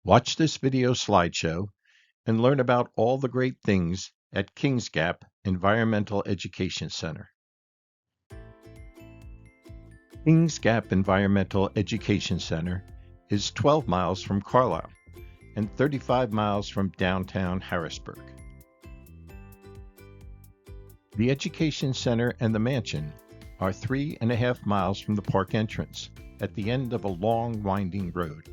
Watch this video slideshow and learn about all the great things at Kings Gap Environmental Education Center. Kings Gap Environmental Education Center is 12 miles from Carlisle and 35 miles from downtown Harrisburg. The Education Center and the mansion are 3.5 miles from the park entrance at the end of a long, winding road.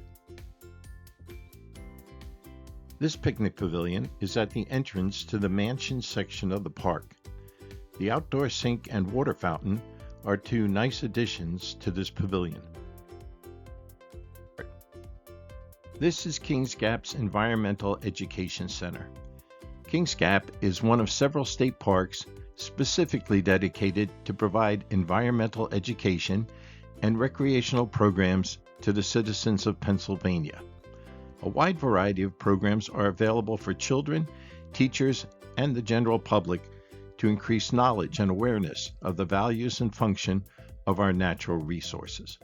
This picnic pavilion is at the entrance to the mansion section of the park. The outdoor sink and water fountain are two nice additions to this pavilion. This is Kings Gap's Environmental Education Center. Kings Gap is one of several state parks specifically dedicated to provide environmental education and recreational programs to the citizens of Pennsylvania. A wide variety of programs are available for children, teachers, and the general public to increase knowledge and awareness of the values and function of our natural resources.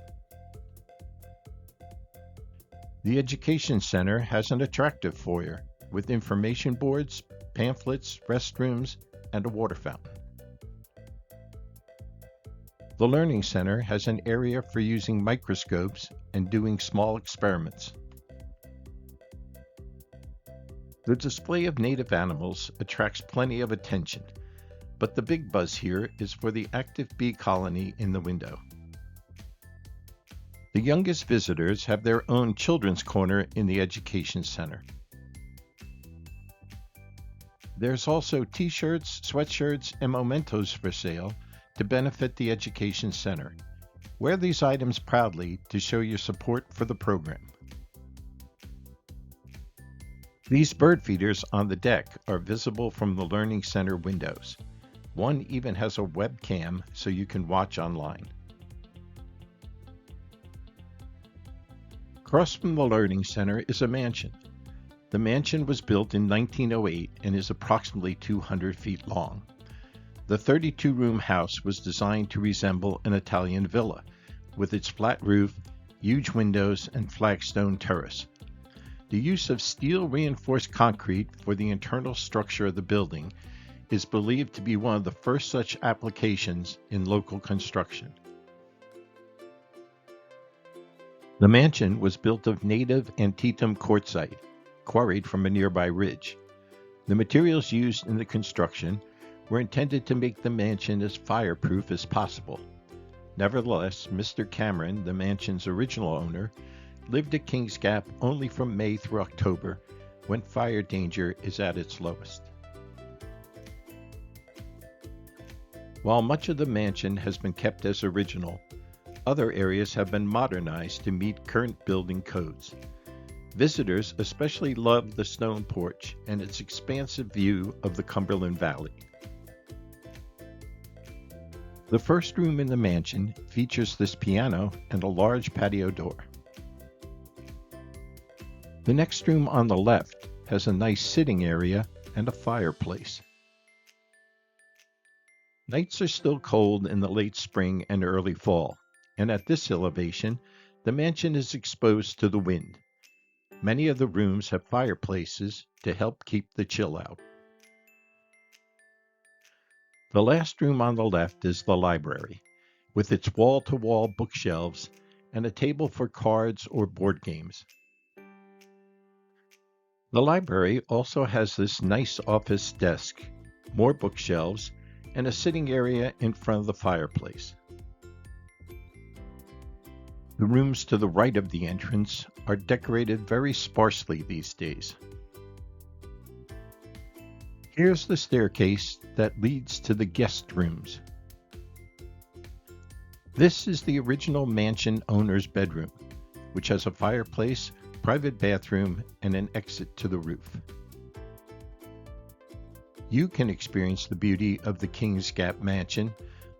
The Education Center has an attractive foyer with information boards, pamphlets, restrooms, and a water fountain. The Learning Center has an area for using microscopes and doing small experiments. The display of native animals attracts plenty of attention, but the big buzz here is for the active bee colony in the window. The youngest visitors have their own children's corner in the Education Center. There's also t-shirts, sweatshirts, and mementos for sale to benefit the Education Center. Wear these items proudly to show your support for the program. These bird feeders on the deck are visible from the Learning Center windows. One even has a webcam so you can watch online. Across from the Learning Center is a mansion. The mansion was built in 1908 and is approximately 200 feet long. The 32-room house was designed to resemble an Italian villa, with its flat roof, huge windows, and flagstone terrace. The use of steel-reinforced concrete for the internal structure of the building is believed to be one of the first such applications in local construction. The mansion was built of native Antietam quartzite, quarried from a nearby ridge. The materials used in the construction were intended to make the mansion as fireproof as possible. Nevertheless, Mr. Cameron, the mansion's original owner, lived at Kings Gap only from May through October, when fire danger is at its lowest. While much of the mansion has been kept as original, other areas have been modernized to meet current building codes. Visitors especially love the stone porch and its expansive view of the Cumberland Valley. The first room in the mansion features this piano and a large patio door. The next room on the left has a nice sitting area and a fireplace. Nights are still cold in the late spring and early fall, and at this elevation, the mansion is exposed to the wind. Many of the rooms have fireplaces to help keep the chill out. The last room on the left is the library, with its wall-to-wall bookshelves and a table for cards or board games. The library also has this nice office desk, more bookshelves, and a sitting area in front of the fireplace. The rooms to the right of the entrance are decorated very sparsely these days. Here's the staircase that leads to the guest rooms. This is the original mansion owner's bedroom, which has a fireplace, private bathroom, and an exit to the roof. You can experience the beauty of the Kings Gap Mansion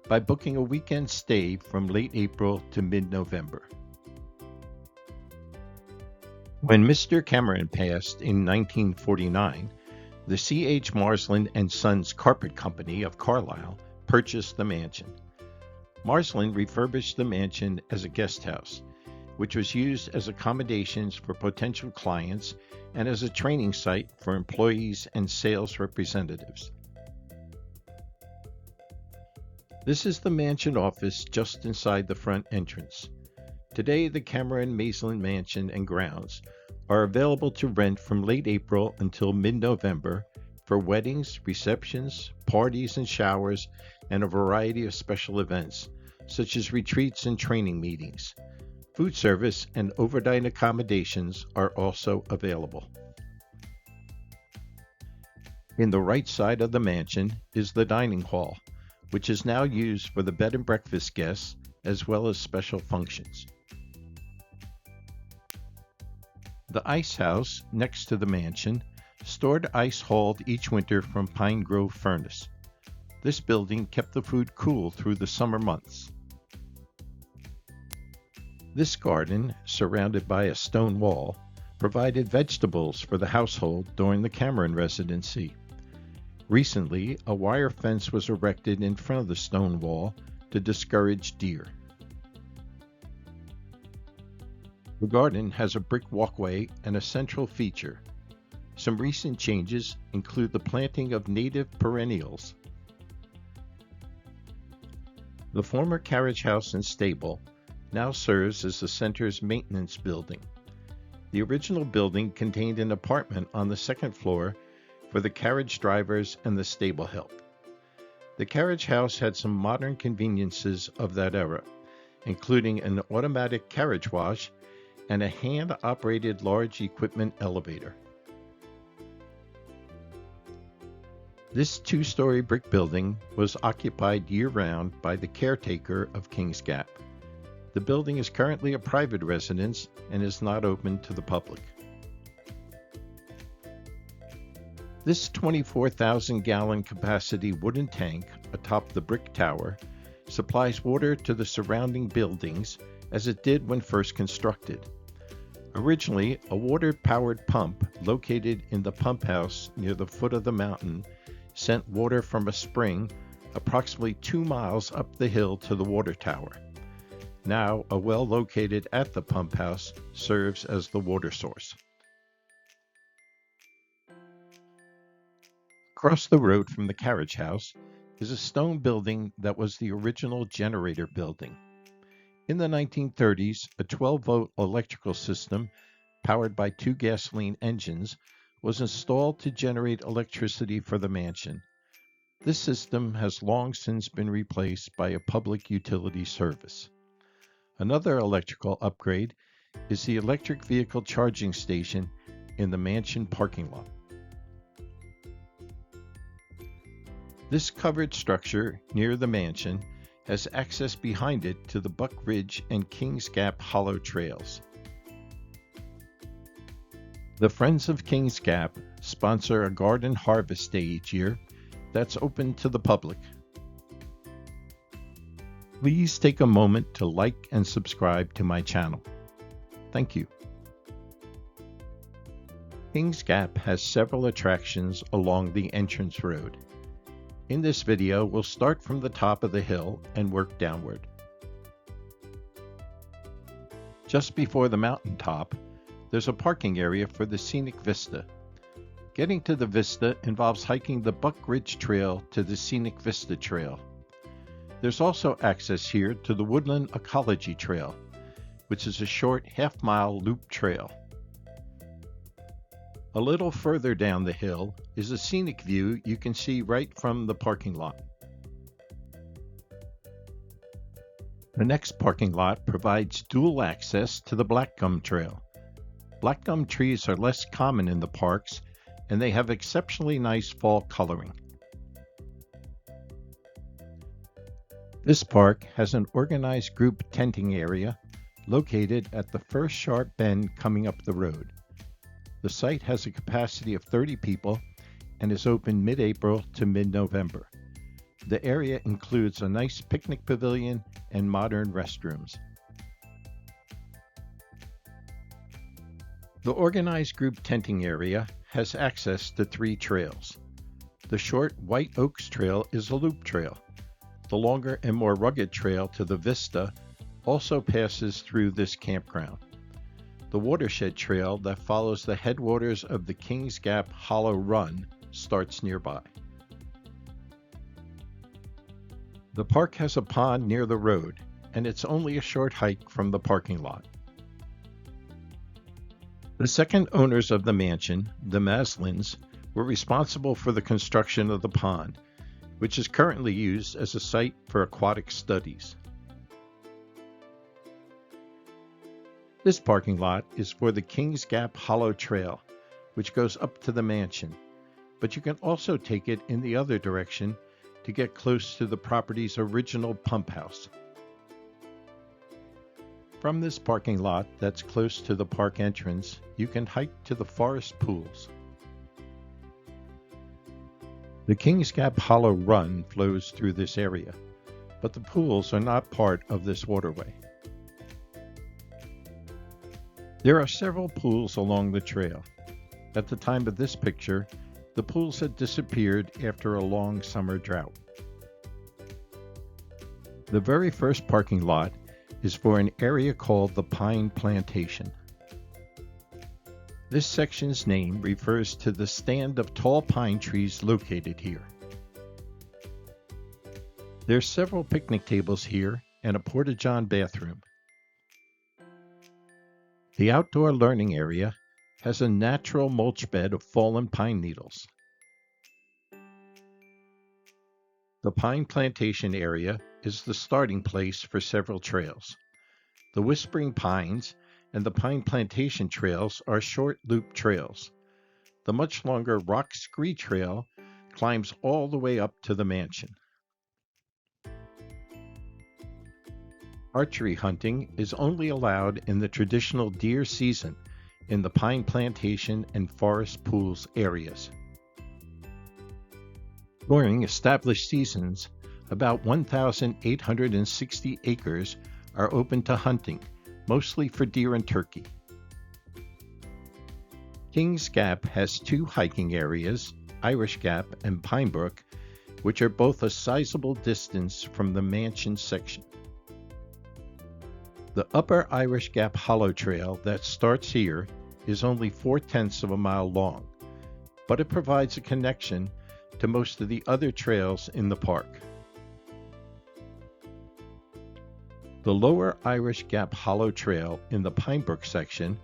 by booking a weekend stay from late April to mid-November. When Mr. Cameron passed in 1949, the C.H. Marsland and Sons Carpet Company of Carlisle purchased the mansion. Marsland refurbished the mansion as a guest house, which was used as accommodations for potential clients and as a training site for employees and sales representatives. This is the mansion office just inside the front entrance. Today, the Cameron Maisland Mansion and grounds are available to rent from late April until mid-November for weddings, receptions, parties and showers, and a variety of special events, such as retreats and training meetings. Food service and overnight accommodations are also available. In the right side of the mansion is the dining hall, which is now used for the bed and breakfast guests as well as special functions. The ice house next to the mansion stored ice hauled each winter from Pine Grove Furnace. This building kept the food cool through the summer months. This garden, surrounded by a stone wall, provided vegetables for the household during the Cameron residency. Recently, a wire fence was erected in front of the stone wall to discourage deer. The garden has a brick walkway and a central feature. Some recent changes include the planting of native perennials. The former carriage house and stable now serves as the center's maintenance building. The original building contained an apartment on the second floor for the carriage drivers and the stable help. The carriage house had some modern conveniences of that era, including an automatic carriage wash and a hand-operated large equipment elevator. This two-story brick building was occupied year-round by the caretaker of Kings Gap. The building is currently a private residence and is not open to the public. This 24,000-gallon capacity wooden tank atop the brick tower supplies water to the surrounding buildings as it did when first constructed. Originally, a water-powered pump located in the pump house near the foot of the mountain sent water from a spring approximately 2 miles up the hill to the water tower. Now, a well located at the pump house serves as the water source. Across the road from the carriage house is a stone building that was the original generator building. In the 1930s, a 12-volt electrical system powered by 2 gasoline engines was installed to generate electricity for the mansion. This system has long since been replaced by a public utility service. Another electrical upgrade is the electric vehicle charging station in the mansion parking lot. This covered structure near the mansion has access behind it to the Buck Ridge and Kings Gap Hollow trails. The Friends of Kings Gap sponsor a garden harvest day each year that's open to the public. Please take a moment to like and subscribe to my channel. Thank you. Kings Gap has several attractions along the entrance road. In this video, we'll start from the top of the hill and work downward. Just before the mountaintop, there's a parking area for the scenic vista. Getting to the vista involves hiking the Buck Ridge Trail to the Scenic Vista Trail. There's also access here to the Woodland Ecology Trail, which is a short half-mile loop trail. A little further down the hill is a scenic view you can see right from the parking lot. The next parking lot provides dual access to the Black Gum Trail. Black gum trees are less common in the parks, and they have exceptionally nice fall coloring. This park has an organized group tenting area located at the first sharp bend coming up the road. The site has a capacity of 30 people and is open mid-April to mid-November. The area includes a nice picnic pavilion and modern restrooms. The organized group tenting area has access to 3 trails. The short White Oaks Trail is a loop trail. The longer and more rugged trail to the Vista also passes through this campground. The watershed trail that follows the headwaters of the Kings Gap Hollow Run starts nearby. The park has a pond near the road, and it's only a short hike from the parking lot. The second owners of the mansion, the Maslins, were responsible for the construction of the pond, which is currently used as a site for aquatic studies. This parking lot is for the Kings Gap Hollow Trail, which goes up to the mansion, but you can also take it in the other direction to get close to the property's original pump house. From this parking lot that's close to the park entrance, you can hike to the forest pools. The Kings Gap Hollow Run flows through this area, but the pools are not part of this waterway. There are several pools along the trail. At the time of this picture, the pools had disappeared after a long summer drought. The very first parking lot is for an area called the Pine Plantation. This section's name refers to the stand of tall pine trees located here. There's several picnic tables here and a porta-john bathroom. The outdoor learning area has a natural mulch bed of fallen pine needles. The Pine Plantation area is the starting place for several trails. The Whispering Pines and the Pine Plantation trails are short loop trails. The much longer Rock Scree Trail climbs all the way up to the mansion. Archery hunting is only allowed in the traditional deer season in the Pine Plantation and Forest Pools areas. During established seasons, about 1,860 acres are open to hunting, mostly for deer and turkey. Kings Gap has two hiking areas, Irish Gap and Pine Brook, which are both a sizable distance from the mansion section. The Upper Irish Gap Hollow Trail that starts here is only 4/10 of a mile long, but it provides a connection to most of the other trails in the park. The Lower Irish Gap Hollow Trail in the Pine Brook section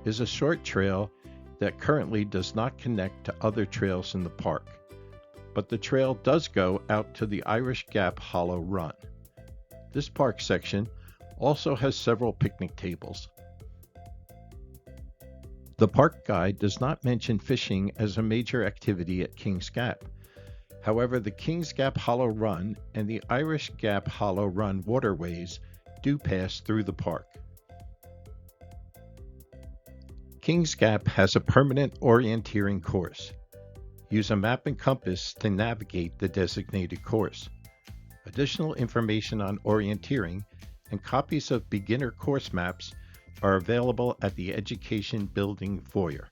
is a short trail that currently does not connect to other trails in the park, but the trail does go out to the Irish Gap Hollow Run. This park section also has several picnic tables. The park guide does not mention fishing as a major activity at Kings Gap. However, the Kings Gap Hollow Run and the Irish Gap Hollow Run waterways do pass through the park. Kings Gap has a permanent orienteering course. Use a map and compass to navigate the designated course. Additional information on orienteering and copies of beginner course maps are available at the Education Building foyer.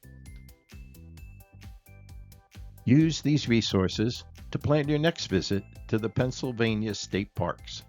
Use these resources to plan your next visit to the Pennsylvania State Parks.